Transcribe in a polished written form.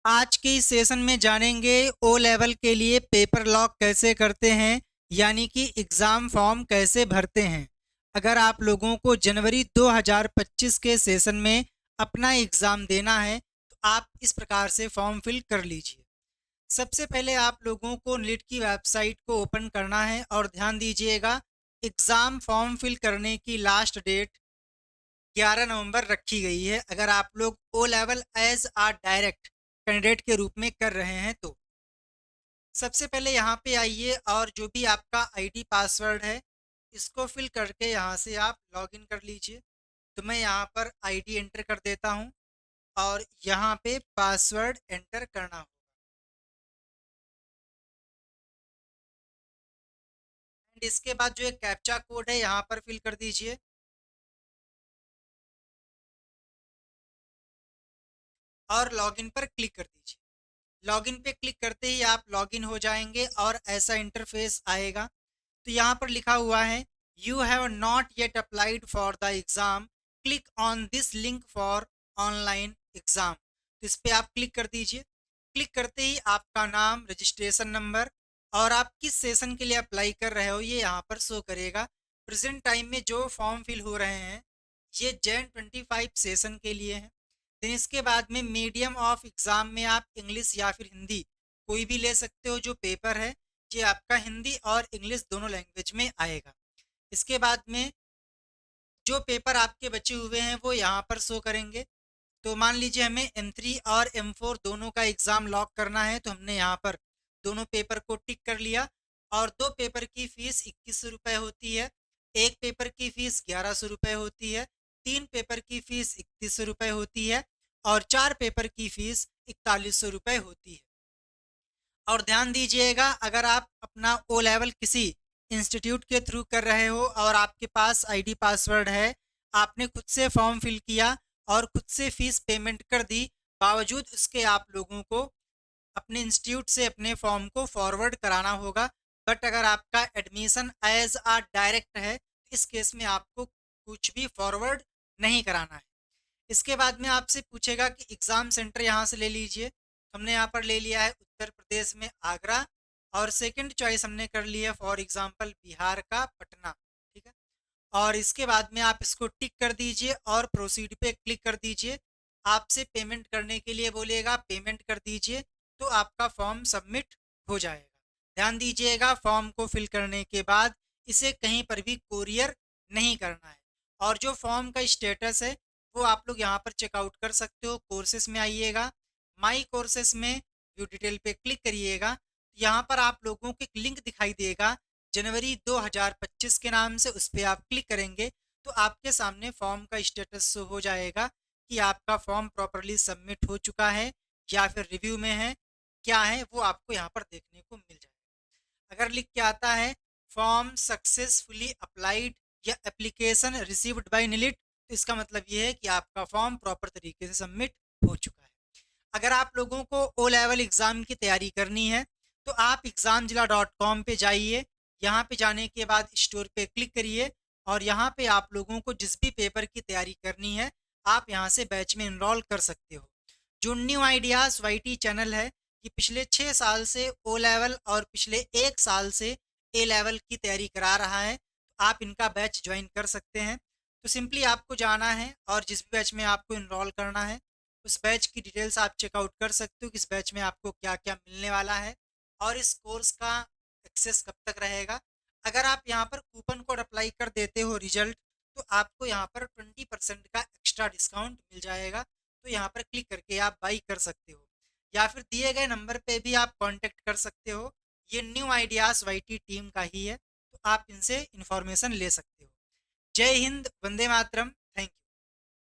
आज के इस सेशन में जानेंगे ओ लेवल के लिए पेपर लॉक कैसे करते हैं, यानी कि एग्ज़ाम फॉर्म कैसे भरते हैं। अगर आप लोगों को जनवरी 2025 के सेशन में अपना एग्ज़ाम देना है तो आप इस प्रकार से फॉर्म फिल कर लीजिए। सबसे पहले आप लोगों को नीट की वेबसाइट को ओपन करना है और ध्यान दीजिएगा, एग्ज़ाम फॉर्म फिल करने की लास्ट डेट 11 नवंबर रखी गई है। अगर आप लोग ओ लेवल एज आ डायरेक्ट कैंडिडेट के रूप में कर रहे हैं तो सबसे पहले यहाँ पे आइए और जो भी आपका आईडी पासवर्ड है इसको फिल करके यहाँ से आप लॉगिन कर लीजिए। तो मैं यहाँ पर आईडी एंटर कर देता हूँ और यहाँ पे पासवर्ड एंटर करना होगा। एंड इसके बाद जो एक कैप्चा कोड है यहाँ पर फिल कर दीजिए और लॉगिन पर क्लिक कर दीजिए। लॉगिन पे क्लिक करते ही आप लॉगिन हो जाएंगे और ऐसा इंटरफेस आएगा। तो यहाँ पर लिखा हुआ है, you have not yet applied for the exam, click on this link for online exam. तो इस पर आप क्लिक कर दीजिए। क्लिक करते ही आपका नाम, रजिस्ट्रेशन नंबर और आप किस सेशन के लिए अप्लाई कर रहे हो ये यहाँ पर शो करेगा। प्रेजेंट टाइम में जो फॉर्म फिल हो रहे हैं ये जैन 25 सेशन के लिए हैं। देन इसके बाद में मीडियम ऑफ एग्ज़ाम में आप इंग्लिश या फिर हिंदी कोई भी ले सकते हो। जो पेपर है ये आपका हिंदी और इंग्लिश दोनों लैंग्वेज में आएगा। इसके बाद में जो पेपर आपके बचे हुए हैं वो यहाँ पर शो करेंगे। तो मान लीजिए हमें M3 और M4 दोनों का एग्ज़ाम लॉक करना है, तो हमने यहाँ पर दोनों पेपर को टिक कर लिया। और दो पेपर की फ़ीस 2100 होती है, एक पेपर की फ़ीस 1100 होती है, तीन पेपर की फ़ीस 3100 होती है और चार पेपर की फ़ीस 4100 होती है। और ध्यान दीजिएगा, अगर आप अपना ओ लेवल किसी इंस्टीट्यूट के थ्रू कर रहे हो और आपके पास आईडी पासवर्ड है, आपने खुद से फॉर्म फिल किया और खुद से फीस पेमेंट कर दी, बावजूद उसके आप लोगों को अपने इंस्टीट्यूट से अपने फॉर्म को फॉरवर्ड कराना होगा। बट अगर आपका एडमिशन एज आ डायरेक्ट है, इस केस में आपको कुछ भी फॉरवर्ड नहीं कराना है। इसके बाद में आपसे पूछेगा कि एग्ज़ाम सेंटर यहाँ से ले लीजिए। हमने यहाँ पर ले लिया है उत्तर प्रदेश में आगरा और सेकंड चॉइस हमने कर लिया फॉर एग्जांपल बिहार का पटना। ठीक है, और इसके बाद में आप इसको टिक कर दीजिए और प्रोसीड पे क्लिक कर दीजिए। आपसे पेमेंट करने के लिए बोलेगा, पेमेंट कर दीजिए तो आपका फॉर्म सबमिट हो जाएगा। ध्यान दीजिएगा, फॉर्म को फिल करने के बाद इसे कहीं पर भी कोरियर नहीं करना है। और जो फॉर्म का स्टेटस है वो आप लोग यहाँ पर चेकआउट कर सकते हो। कोर्सेज में आइएगा, माई कोर्सेज में व्यू डिटेल पे क्लिक करिएगा। यहाँ पर आप लोगों को एक लिंक दिखाई देगा जनवरी 2025 के नाम से, उस पर आप क्लिक करेंगे तो आपके सामने फॉर्म का स्टेटस शो हो जाएगा कि आपका फॉर्म प्रॉपरली सबमिट हो चुका है या फिर रिव्यू में है, क्या है वो आपको यहाँ पर देखने को मिल जाएगा। अगर लिख के आता है फॉर्म सक्सेसफुली अप्लाइड या एप्लीकेशन रिसीव्ड बाय निलिट, तो इसका मतलब ये है कि आपका फॉर्म प्रॉपर तरीके से सबमिट हो चुका है। अगर आप लोगों को ओ लेवल एग्ज़ाम की तैयारी करनी है तो आप examzilla.com पे जाइए। यहाँ पे जाने के बाद स्टोर पे क्लिक करिए और यहाँ पे आप लोगों को जिस भी पेपर की तैयारी करनी है आप यहाँ से बैच में इनरोल कर सकते हो। जो न्यू आइडियाज़ वाईटी चैनल है ये पिछले 6 साल से ओ लेवल और पिछले 1 साल से ए लेवल की तैयारी करा रहा है। तो आप इनका बैच ज्वाइन कर सकते हैं। तो सिंपली आपको जाना है और जिस भी बैच में आपको इनरोल करना है उस बैच की डिटेल्स आप चेकआउट कर सकते हो कि इस बैच में आपको क्या क्या मिलने वाला है और इस कोर्स का एक्सेस कब तक रहेगा। अगर आप यहाँ पर कूपन कोड अप्लाई कर देते हो रिजल्ट, तो आपको यहाँ पर 20% का एक्स्ट्रा डिस्काउंट मिल जाएगा। तो यहाँ पर क्लिक करके आप बाई कर सकते हो या फिर दिए गए नंबर पे भी आप कांटेक्ट कर सकते हो। ये न्यू आइडियाज़ वाईटी टीम का ही है, तो आप इनसे इंफॉर्मेशन ले सकते हो। जय हिंद, वंदे मातरम, थैंक यू।